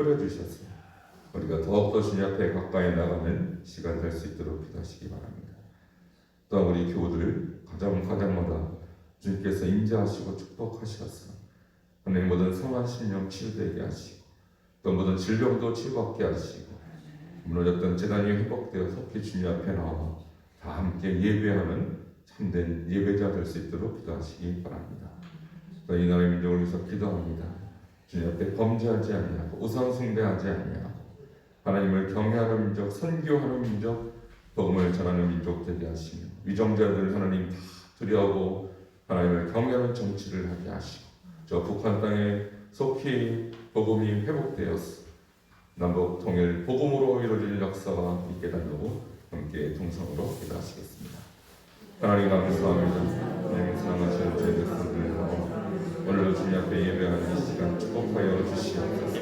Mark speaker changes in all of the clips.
Speaker 1: 뿌려주셨어요. 우리가 더욱더 주님 앞에 가까이 나가는 시간 될 수 있도록 기도하시기 바랍니다. 또한 우리 교우들 가정마다 주님께서 임재하시고 축복하셔서 하나님 모든 성한 심령 치유되게 하시고 또 모든 질병도 치유받게 하시고 무너졌던 재단이 회복되어 속히 주님 앞에 나와 다 함께 예배하는 참된 예배자 될 수 있도록 기도하시기 바랍니다. 또 이 나라의 민족을 위해서 기도합니다. 주님 앞에 범죄하지 아니하고 우상 숭배하지 아니하고 하나님을 경외하는 민족, 선교하는 민족, 복음을 전하는 민족 되게 하시며 위정자들 하나님 다 두려워하고 하나님을 경외하는 정치를 하게 하시고 저 북한 땅에 속히 복음이 회복되었어 남북 통일 복음으로 이루어질 역사가 있게 달라고 함께 동성으로 기도하시겠습니다. 하나님 감사합니다. 하나님 사랑하시는 저희 백성들 오늘도 주님 앞에 예배하는 이 시간 축복하여 주시옵소서.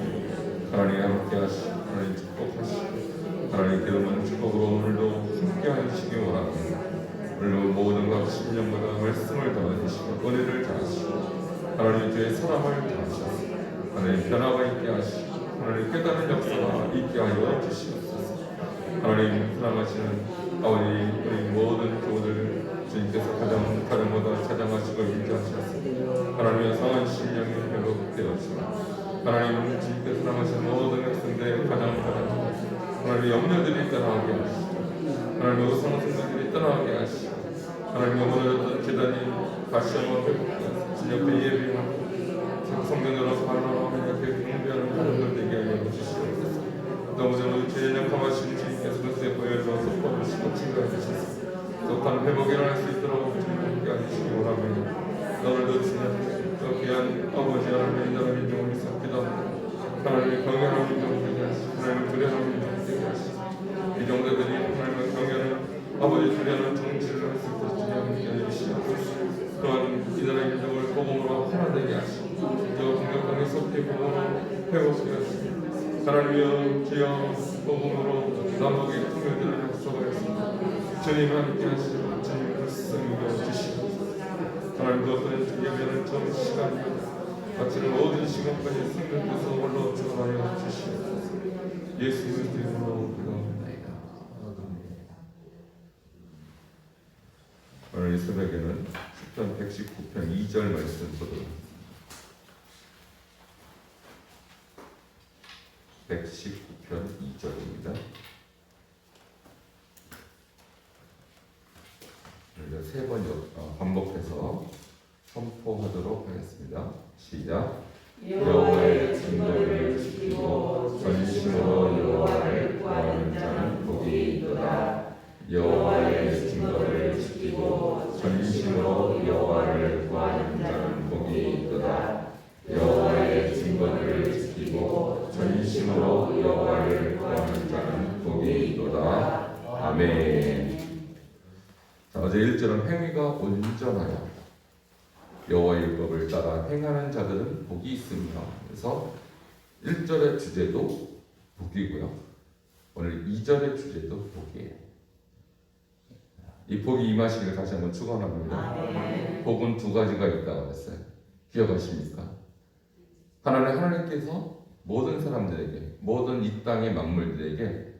Speaker 1: 하나님 함께 하시고 하나님 축복하시고 하나님 기도하는 축복으로 오늘도 함께 하시기 원합니다. 오늘도 모든 각 심령마다 말씀을 더해주시고 은혜를 더하시고 하나님 주의 사랑을 더하셔서 하나님 변화가 있게 하시고 하나님 깨닫는 역사가 있게 하여 주시옵소서. 하나님 사랑하시는 아버지 우리 모든 교우들 주님께서 가정마다 찾아가시고 인도하셨습니다. 하나님의 성한 심령이 회복되었습니다. 하나님 주님께서 사랑하시는 모든 백성들의 가정 하나님의 염려들이 떠나게 하시고 하나님의 우상숭배들이 떠나게 하시고 하나님의 무너졌던 재단이 다시 한번 회복되어서 주님 앞에 예배하고 성전으로 반응하며 이렇게 경배하는 가정들 되게 하여 주시옵소서. 너무 저는 죄인을 감하신 주님께서 그때 보여주어서 뽑으시고 증거해 주셨습니다. 속한 회복이 일어날 수 있도록 주님께 해주시기 원합니다. 오늘도 주님 또 귀한 아버지 하나님의 인도하는 민족을 위해서 기도합니다. 하나님의 경외하는 민족을 되게 하시고 하나님의 두려워하는 민족을 되게 하시고 이 정도들이 하나님의 경외하는 아버지 두려워하는 정치를 할 수 있도록 주님께 해주시옵소서. 또한 이 나라의 민족을 복음으로 하나되게 하시고 저 공격당에 속히 복음으로 회복되었습니다. 하나님의 주여 복음으로 남북의 통일되는 약속을 했습니다. 주님 함께 하시고 주님 불쌍히 여겨주시옵소서. 하나님도 어떤 예배는 전 시간입니다. 마치는 모든 시간까지 성령께서 홀로 주관하여 주시옵소서. 예수 그리스도의 이름으로 기도합니다. 오늘 이 새벽에는 시편 119편 2절 말씀 보도록 119편 2절입니다. 세 번 반복해서 선포하도록 하겠습니다. 시작. 여호와의 증거를 지키고 전심으로 여호와를 구하는 자는 복이 있도다. 여호와의 증거를 지키고 전심으로 여호와를 구하는 자는 복이 있도다. 여호와의 증거를 지키고 전심으로 여호와를 구하는 자는 복이 있도다. 아멘. 자, 어제 1절은 행위가 온전하여 여호와의 율법을 따라 행하는 자들은 복이 있습니다. 그래서 1절의 주제도 복이고요. 오늘 2절의 주제도 복이에요. 이 복이 임하시기를 다시 한번 축원합니다. 복은 두 가지가 있다고 했어요. 기억하십니까? 하나님께서 모든 사람들에게 모든 이 땅의 만물들에게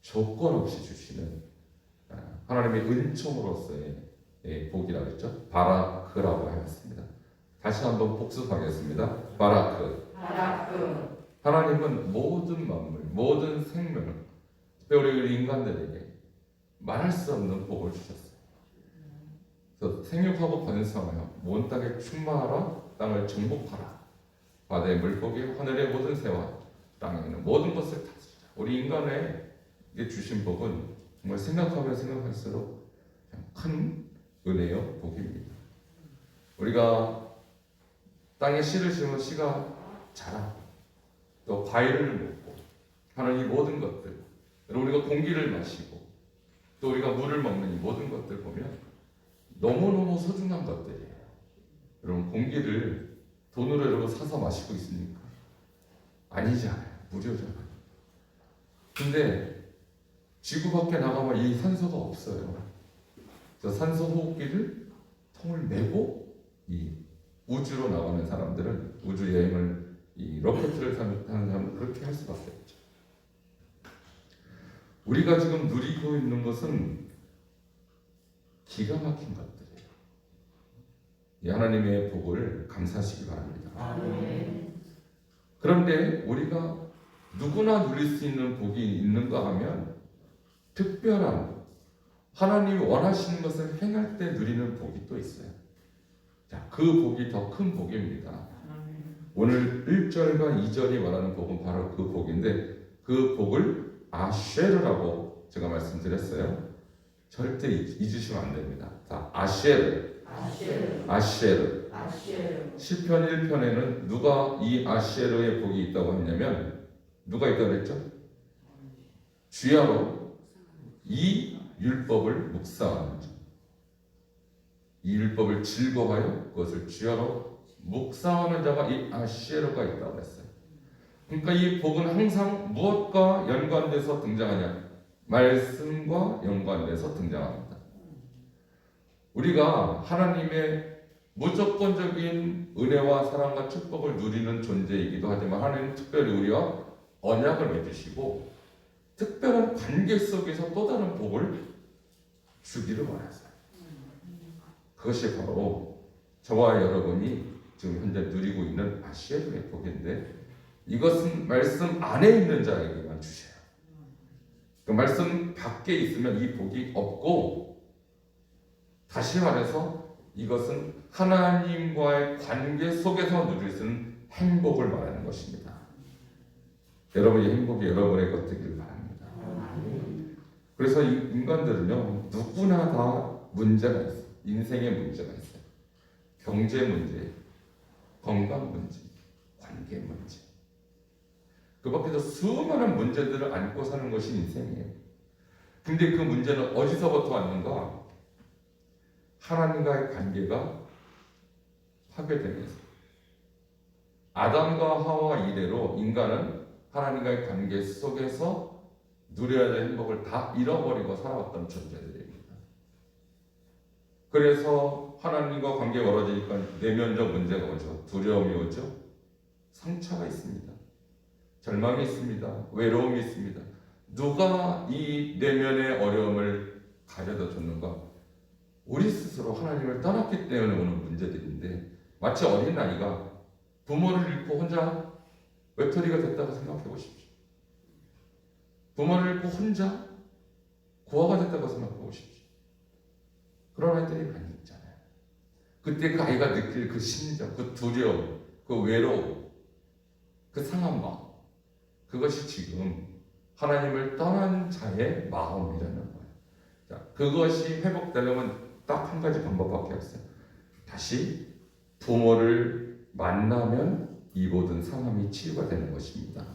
Speaker 1: 조건 없이 주시는 하나님의 은총으로서의 복이라고 했죠. 바라크라고 하였습니다. 다시 한번 복습하겠습니다. 바라크. 하나님은 모든 만물, 모든 생명을, 특별히 우리 인간들에게 말할 수 없는 복을 주셨어요. 그래서 생육하고 번성하여 온 땅에 충만하라, 땅을 정복하라. 바다의 물고기, 하늘의 모든 새와 땅에 있는 모든 것을 다스리라. 우리 인간에게 주신 복은 정말 생각하면 생각할수록 큰 은혜요, 복입니다. 우리가 땅에 씨를 심으면 씨가 자라, 또 과일을 먹고 하는 이 모든 것들, 우리가 공기를 마시고 또 우리가 물을 먹는 이 모든 것들 보면 너무너무 소중한 것들이에요. 여러분, 공기를 돈으로 여러분 사서 마시고 있습니까? 아니잖아요. 무료잖아요. 근데 지구 밖에 나가면 이 산소가 없어요. 그래서 산소 호흡기를 통을 메고 이 우주로 나가는 사람들은, 우주 여행을 이 로켓을 타는 사람은 그렇게 할 수 우리가 지금 누리고 있는 것은 기가 막힌 것들이에요. 이 하나님의 복을 감사하시기 바랍니다.
Speaker 2: 아멘.
Speaker 1: 그런데 우리가 누구나 누릴 수 있는 복이 있는가 하면 특별한 하나님이 원하시는 것을 행할 때 누리는 복이 또 있어요. 자, 그 복이 더 큰 복입니다. 오늘 1절과 2절이 말하는 복은 바로 그 복인데 그 복을 아쉐르라고 제가 말씀드렸어요. 절대 잊으시면 안 됩니다. 자, 아쉐르. 시편 1편에는 누가 이 아쉐르의 복이 있다고 했냐면 누가 있다고 그랬죠? 주야로 이 율법을 묵상하는 자. 이 율법을 즐거워하여 그것을 주야로 묵상하는 자가 이 아쉐르가 있다고 했어요. 그러니까 이 복은 항상 무엇과 연관돼서 등장하냐? 말씀과 연관돼서 등장합니다. 우리가 하나님의 무조건적인 은혜와 사랑과 축복을 누리는 존재이기도 하지만 하나님은 특별히 우리와 언약을 맺으시고 특별한 관계 속에서 또 다른 복을 주기를 원하세요. 그것이 바로 저와 여러분이 지금 현재 누리고 있는 아시에르의 복인데 이것은 말씀 안에 있는 자에게만 주셔요. 그 말씀 밖에 있으면 이 복이 없고 다시 말해서 이것은 하나님과의 관계 속에서 누릴 수 있는 행복을 말하는 것입니다. 여러분의 행복이 여러분의 것 되길 바랍니다. 그래서 이 인간들은요 누구나 다 문제가 있어요. 인생에 문제가 있어요. 경제 문제, 건강 문제, 관계 문제. 그 밖에도 수많은 문제들을 안고 사는 것이 인생이에요. 근데 그 문제는 어디서부터 왔는가? 하나님과의 관계가 파괴되면서 아담과 하와 이래로 인간은 하나님과의 관계 속에서 누려야 될 행복을 다 잃어버리고 살아왔던 존재들입니다. 그래서 하나님과 관계가 멀어지니까 내면적 문제가 오죠. 두려움이 오죠. 상처가 있습니다. 절망이 있습니다. 외로움이 있습니다. 누가 이 내면의 어려움을 가져다 줬는가? 우리 스스로 하나님을 떠났기 때문에 오는 문제들인데 마치 어린아이가 부모를 잃고 혼자 외톨이가 됐다고 생각해 보십시오. 부모를 잃고 혼자 고아가 됐다고 생각해 보십시오. 그런 아이들이 많이 있잖아요. 그때 그 아이가 느낄 그 심정, 그 두려움, 그 외로움, 그 상한 마음, 그것이 지금 하나님을 떠난 자의 마음이라는 거예요. 자, 그것이 회복되려면 딱 한 가지 방법밖에 없어요. 다시 부모를 만나면 이 모든 상함이 치유가 되는 것입니다.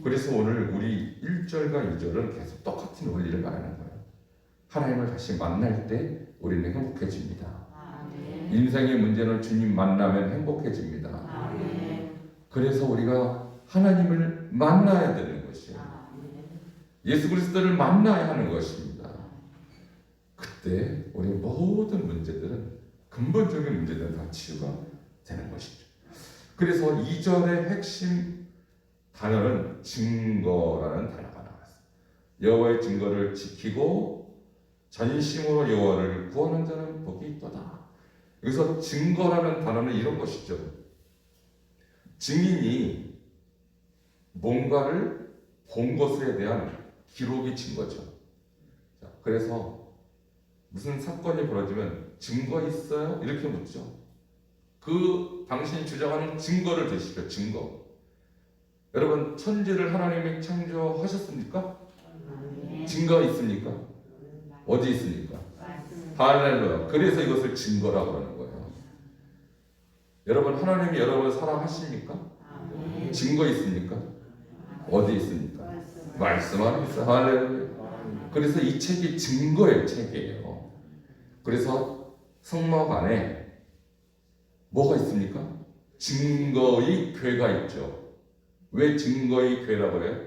Speaker 1: 그래서 오늘 우리 1절과 2절은 계속 똑같은 원리를 말하는 거예요. 하나님을 다시 만날 때 우리는 행복해집니다. 인생의 문제는 주님 만나면 행복해집니다. 그래서 우리가 하나님을 만나야 되는 것이에요. 예수 그리스도를 만나야 하는 것입니다. 그때 우리 모든 문제들은 근본적인 문제들은 다 치유가 되는 것이죠. 그래서 2절의 핵심 단어는 증거라는 단어가 나왔어요. 여호와의 증거를 지키고 전심으로 여호와를 구하는 자는 복이 있도다. 여기서 증거라는 단어는 이런 것이죠. 증인이 뭔가를 본 것에 대한 기록이 증거죠. 자, 그래서 무슨 사건이 벌어지면 증거 있어요? 이렇게 묻죠. 그 당신이 주장하는 증거를 제시해요. 증거. 여러분 천지를 하나님이 창조하셨습니까? 증거 있습니까? 어디 있습니까? 할렐루야. 그래서 이것을 증거라고 하는 거예요. 여러분 하나님이 여러분을 사랑하십니까? 증거 있습니까? 어디 있습니까? 말씀 안에 있어요. 할렐루야. 그래서 이 책이 증거의 책이에요. 그래서 성막 안에 뭐가 있습니까? 증거의 궤가 있죠. 왜 증거의 궤라고 해요?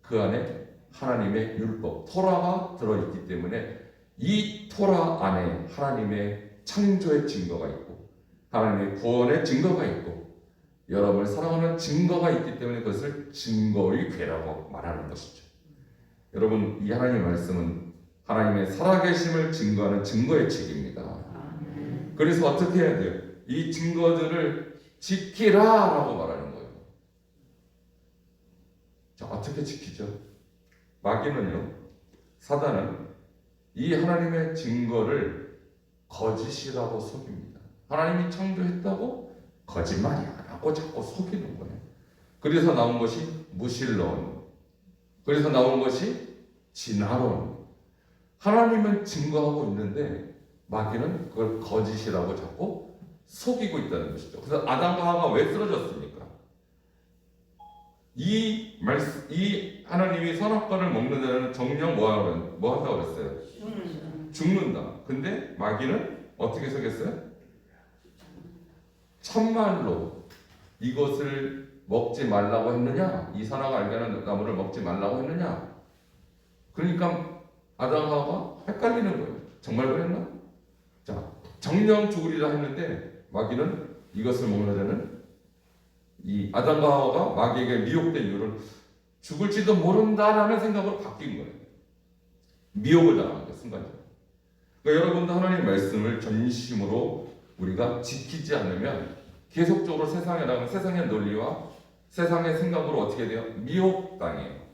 Speaker 1: 그 안에 하나님의 율법, 토라가 들어있기 때문에 이 토라 안에 하나님의 창조의 증거가 있고 하나님의 구원의 증거가 있고 여러분을 사랑하는 증거가 있기 때문에 그것을 증거의 궤라고 말하는 것이죠. 여러분, 이 하나님의 말씀은 하나님의 살아계심을 증거하는 증거의 책입니다. 그래서 어떻게 해야 돼요? 이 증거들을 지키라라고 말하는 거예요. 자, 어떻게 지키죠? 마귀는요, 사단은 이 하나님의 증거를 거짓이라고 속입니다. 하나님이 창조했다고 거짓말이야 라고 자꾸 속이는 거예요. 그래서 나온 것이 무신론, 그래서 나온 것이 진화론. 하나님은 증거하고 있는데 마귀는 그걸 거짓이라고 자꾸 속이고 있다는 것이죠. 그래서 아담과 하와가 왜 쓰러졌습니까? 이 하나님이 선악과를 먹는 자는 정령 뭐 한다고 그랬어요? 죽는다. 근데 마귀는 어떻게 속였어요? 참말로 이것을 먹지 말라고 했느냐? 이 선악을 알게 하는 나무를 먹지 말라고 했느냐? 그러니까 아담과 하와가 헷갈리는 거예요. 정말 그랬나? 자, 정령 죽으리라 했는데 마귀는 이것을 먹는 자는 이 아담과 하와가 마귀에게 미혹된 이유를 죽을지도 모른다라는 생각으로 바뀐 거예요. 미혹을 당한 거예요, 순간적으로. 그러니까 여러분도 하나님 말씀을 전심으로 우리가 지키지 않으면 계속적으로 세상에 나가는 세상의 논리와 세상의 생각으로 어떻게 돼요? 미혹당해요.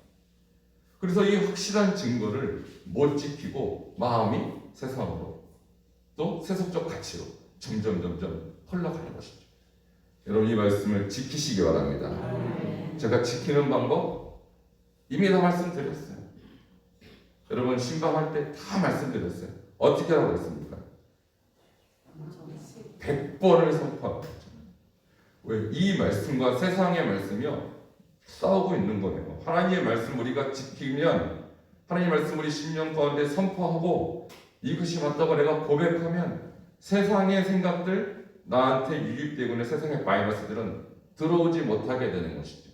Speaker 1: 그래서 이 확실한 증거를 못 지키고 마음이 세상으로 또 세속적 가치로 점점 흘러가는 것이죠. 여러분, 이 말씀을 지키시기 바랍니다. 제가 지키는 방법 이미 다 말씀드렸어요. 여러분, 신방할 때 다 말씀드렸어요. 어떻게 하라고 했습니까? 100번을 선포하고 있잖아요. 왜? 이 말씀과 세상의 말씀이요 싸우고 있는 거예요. 하나님의 말씀 우리가 지키면, 하나님의 말씀 우리 심령 가운데 선포하고 이것이 맞다고 내가 고백하면 세상의 생각들, 나한테 유입되고 있는 세상의 바이러스들은 들어오지 못하게 되는 것이죠.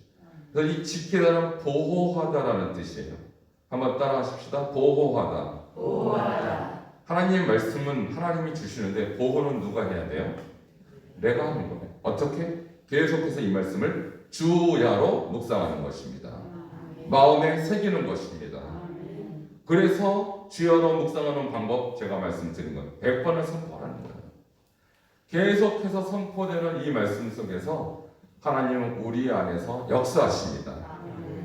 Speaker 1: 그래서 이 지키다는 보호하다라는 뜻이에요. 한번 따라 하십시다. 보호하다. 하나님의 말씀은 하나님이 주시는데 보호는 누가 해야 돼요? 내가 하는 거예요. 어떻게? 계속해서 이 말씀을 주야로 묵상하는 것입니다. 마음에 새기는 것입니다. 그래서 주야로 묵상하는 방법, 제가 말씀드린 건 100번을 선포하는 거예요. 계속해서 선포되는 이 말씀 속에서 하나님은 우리 안에서 역사하십니다.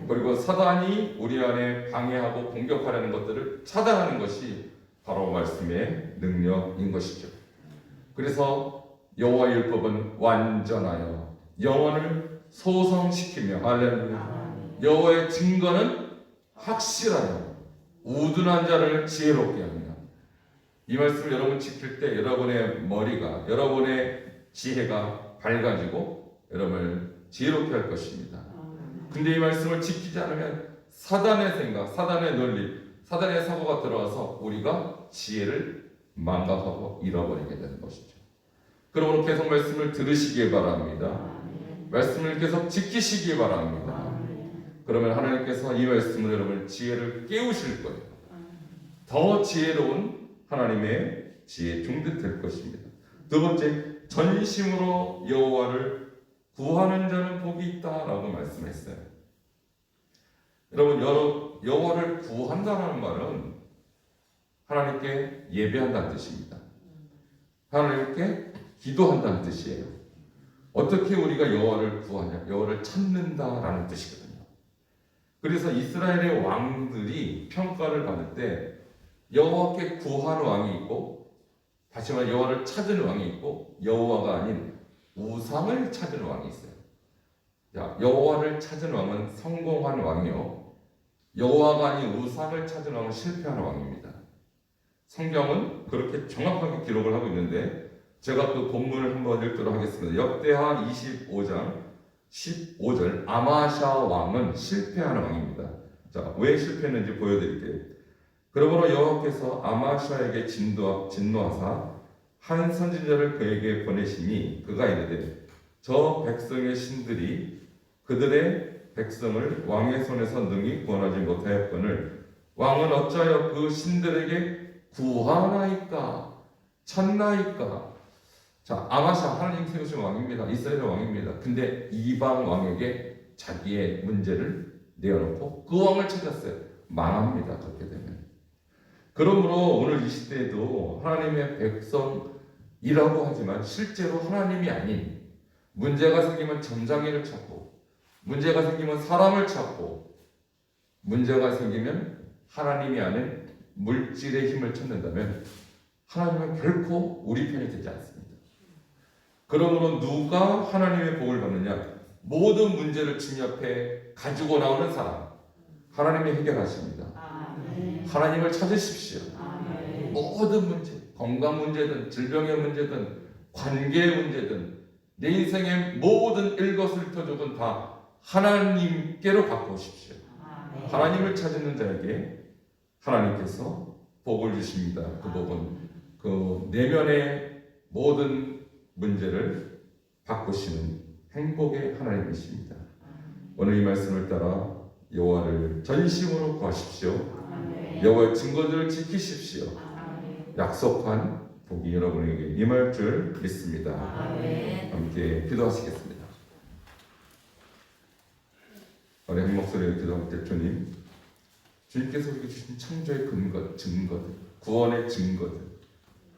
Speaker 1: 그리고 사단이 우리 안에 방해하고 공격하려는 것들을 차단하는 것이 바로 말씀의 능력인 것이죠. 그래서 여호와의 율법은 완전하여 영혼을 소성시키며, 할렐루야, 여호와의 증거는 확실하여 우둔한 자를 지혜롭게 합니다. 이 말씀을 여러분 지킬 때 여러분의 머리가, 여러분의 지혜가 밝아지고 여러분을 지혜롭게 할 것입니다. 근데 이 말씀을 지키지 않으면 사단의 생각, 사단의 논리, 사단의 사고가 들어와서 우리가 지혜를 망각하고 잃어버리게 되는 것이죠. 그러므로 계속 말씀을 들으시기 바랍니다. 말씀을 계속 지키시기 바랍니다. 그러면 하나님께서 이 말씀으로 여러분의 지혜를 깨우실 거예요. 더 지혜로운 하나님의 지혜 중득 될 것입니다. 두 번째, 전심으로 여호와를 구하는 자는 복이 있다라고 말씀했어요. 여러분, 여호와를 구한다는 말은 하나님께 예배한다는 뜻입니다. 하나님께 기도한다는 뜻이에요. 어떻게 우리가 여호와를 구하냐? 여호와를 찾는다라는 뜻이거든요. 그래서 이스라엘의 왕들이 평가를 받을 때 여호와께 구하는 왕이 있고, 다시 말해 여호와를 찾는 왕이 있고, 여호와가 아닌 우상을 찾는 왕이 있어요. 자, 여호와를 찾은 왕은 성공한 왕이요, 여호와가 아닌 우상을 찾은 왕은 실패하는 왕입니다. 성경은 그렇게 정확하게 기록을 하고 있는데, 제가 그 본문을 한번 읽도록 하겠습니다. 역대하 25장 15절, 아마샤 왕은 실패하는 왕입니다. 자, 왜 실패했는지 보여드릴게요. 그러므로 여호와께서 아마샤에게 진노하사 한 선지자를 그에게 보내시니 그가 이르되, 저 백성의 신들이 그들의 백성을 왕의 손에서 능히 구원하지 못하였거늘 왕은 어찌하여 그 신들에게 구하나이까 찾나이까. 자, 아마샤 하나님 세우신 왕입니다. 이스라엘의 왕입니다. 근데 이방 왕에게 자기의 문제를 내어놓고 그 왕을 찾았어요. 망합니다. 그렇게 되면. 그러므로 오늘 이 시대에도 하나님의 백성이라고 하지만 실제로 하나님이 아닌, 문제가 생기면 점장이를 찾고, 문제가 생기면 사람을 찾고, 문제가 생기면 하나님이 아닌 물질의 힘을 찾는다면 하나님은 결코 우리 편이 되지 않습니다. 그러므로 누가 하나님의 복을 받느냐? 모든 문제를 주님 앞에 가지고 나오는 사람, 하나님이 해결하십니다. 하나님을 찾으십시오. 모든 문제, 건강 문제든 질병의 문제든 관계의 문제든 내 인생의 모든 일거수일투족은 다 하나님께로 바꾸십시오. 하나님을 찾는 자에게 하나님께서 복을 주십니다. 그 복은 그 내면의 모든 문제를 바꾸시는 행복의 하나님이십니다. 오늘 이 말씀을 따라 여호와를 전심으로 구하십시오. 여호와의 증거들을 지키십시오. 약속한 복이 여러분에게 임할 줄 믿습니다. 함께 기도하시겠습니다. 우리 한 목소리로 기도할 때 주님께서 우리에게 주신 창조의 근거, 증거들, 구원의 증거들,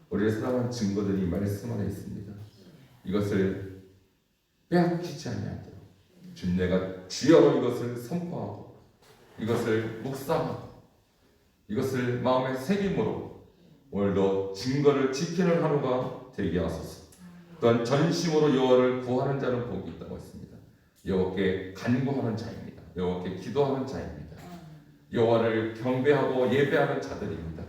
Speaker 1: 우리를 사랑하는 증거들이 이 말씀 안에 있습니다. 이것을 빼앗기지 아니하도록 주님, 내가 주여로 이것을 선포하고 이것을 묵상하고 이것을 마음에 새김으로 오늘도 증거를 지키는 하루가 되게 하소서. 또한 전심으로 여호와를 구하는 자는 복이 있다고 했습니다. 여호와께 간구하는 자입니다. 여호와께 기도하는 자입니다. 여호와를 경배하고 예배하는 자들입니다.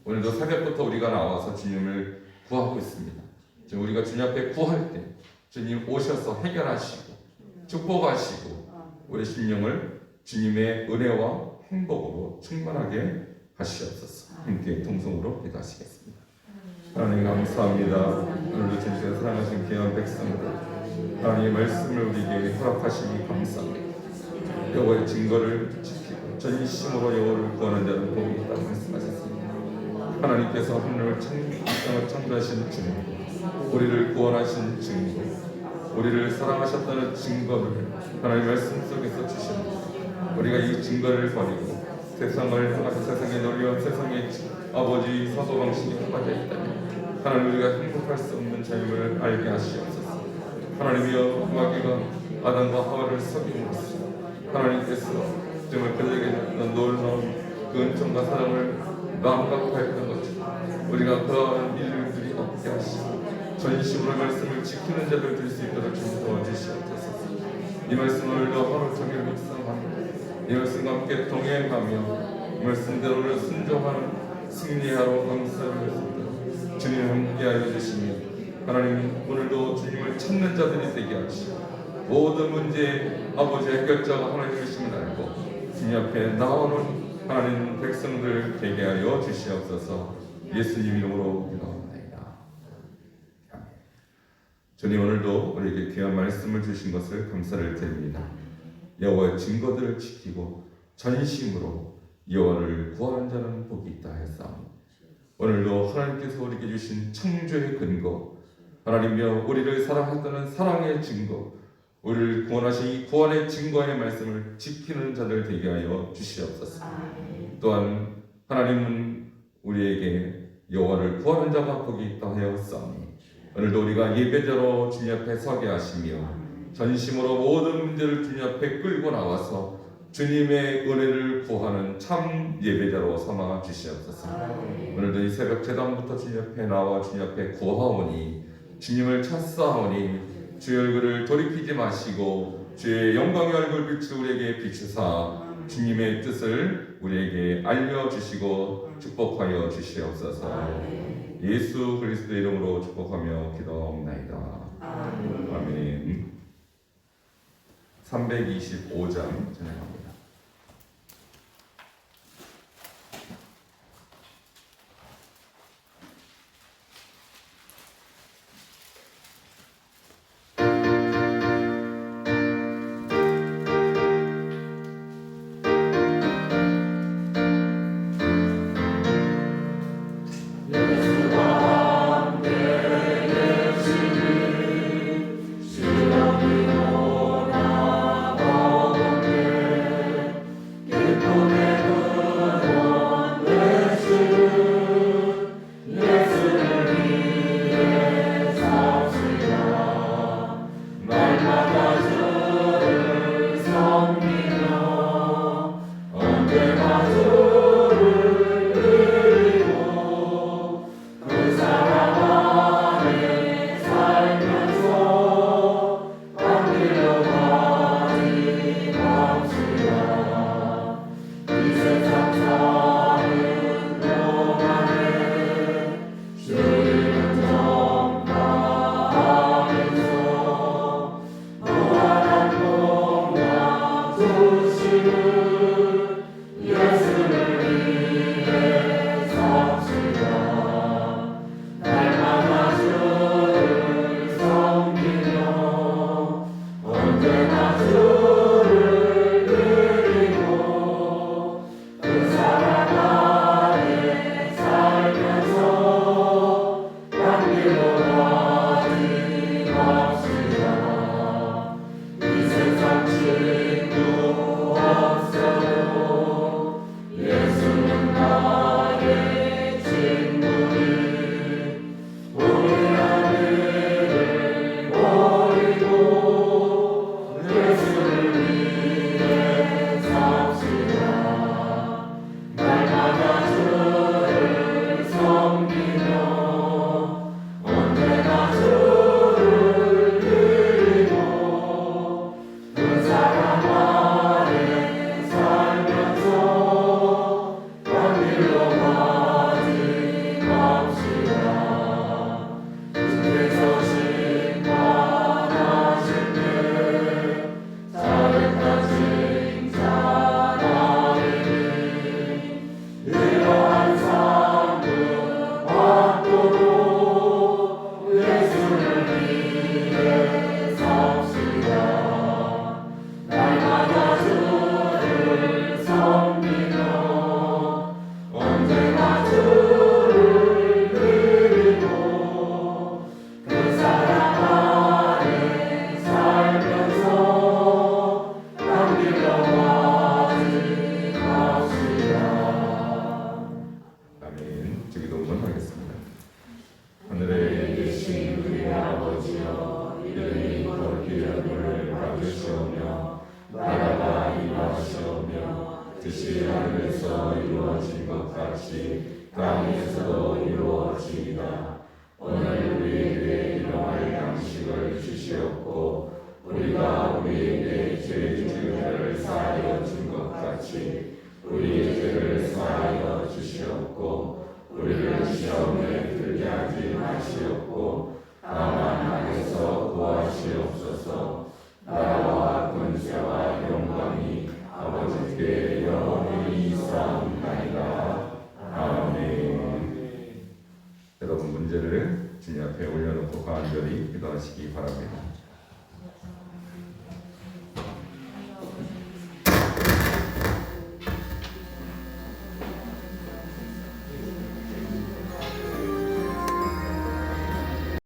Speaker 1: 오늘도 새벽부터 우리가 나와서 주님을 구하고 있습니다. 지금 우리가 주님 앞에 구할 때 주님 오셔서 해결하시고 축복하시고 우리 심령을 주님의 은혜와 행복으로 충만하게 하시옵소서. 함께 통성으로 기도하시겠습니다. 하나님 감사합니다. 오늘도 주님께서 사랑하신 귀한 백성들, 하나님의 말씀을 우리에게 허락하시니 감사합니다. 여호와의 증거를 지키고 전심으로 여호와를 구하는 자는 복이 있다고 말씀하셨습니다. 하나님께서 하늘을 창조하신 증거, 우리를 구원하신 증거, 우리를 사랑하셨다는 증거를 하나님 말씀 속에서 주십니다. 우리가 이 증거를 버리고 세상을 향해서 세상의 논리와 세상의 아버지 사고방식에 빠져 있다면 하나님, 우리가 행복할 수 없는 자임을 알게 하시옵소서. 하나님이여, 마귀가 아담과 하와를 속임으로써 하나님께서 정말 그들에게 줬던 놀라운 그 은총과 사랑을 망각하였던 것처럼 우리가 그러한 일들이 없게 하시고 전심으로 말씀을 지키는 자들 될 수 있도록 좀 도와주시옵소서. 이 말씀 오늘도 하루 종일 묵상하며 이 말씀과 함께 동행하며 이 말씀대로 순종하는 승리하러 감사를 했습니다. 주님 함께하여 주시며 하나님, 오늘도 주님을 찾는 자들이 되게 하시고 모든 문제의 아버지 해결자가 하나님이심을 알고 주님 앞에 나오는 하나님 백성들 되게 하여 주시옵소서. 예수님 이름으로 기도합니다. 아멘. 주님, 오늘도 우리에게 귀한 말씀을 주신 것을 감사를 드립니다. 여호와의 증거들을 지키고 전심으로 여호와를 구하는 자는 복이 있다 했사오니 오늘도 하나님께서 우리에게 주신 창조의 근거, 하나님이여 우리를 사랑한다는 사랑의 증거, 우리를 구원하신 이 구원의 증거의 말씀을 지키는 자들 되게 하여 주시옵소서. 또한 하나님은 우리에게 여호와를 구하는 자가 복이 있다 하였사오니 오늘도 우리가 예배자로 주님 앞에 서게 하시며 전심으로 모든 문제를 주님 앞에 끌고 나와서 주님의 은혜를 구하는 참 예배자로 삼아 주시옵소서. 오늘도 이 새벽 제단부터 주님 앞에 나와 주님 앞에 구하오니 주님을 찾사오니 주의 얼굴을 돌이키지 마시고 주의 영광의 얼굴 빛을 우리에게 비추사 주님의 뜻을 우리에게 알려주시고 축복하여 주시옵소서. 예수 그리스도의 이름으로 축복하며 기도하옵나이다. 아멘. 325장 진행합니다. 뜻이 하늘에서 이루어진 것 같이 땅에서도 이루어지이다. 오늘 우리에게 일용할 양식을 주시옵고 우리가 우리에게 죄 지은 자를 사하여 준 것 같이 우리의 죄를 사하여 주시옵고 우리를 시험에 들게 하지 마시옵고 다만 악에서 구하시옵소서. 나라와 권세와 영광이 아버지께 영원히 있사옵나이다. 아멘. 여러분 문제를 주님 앞에 올려놓고 간절히 기도하시기 바랍니다.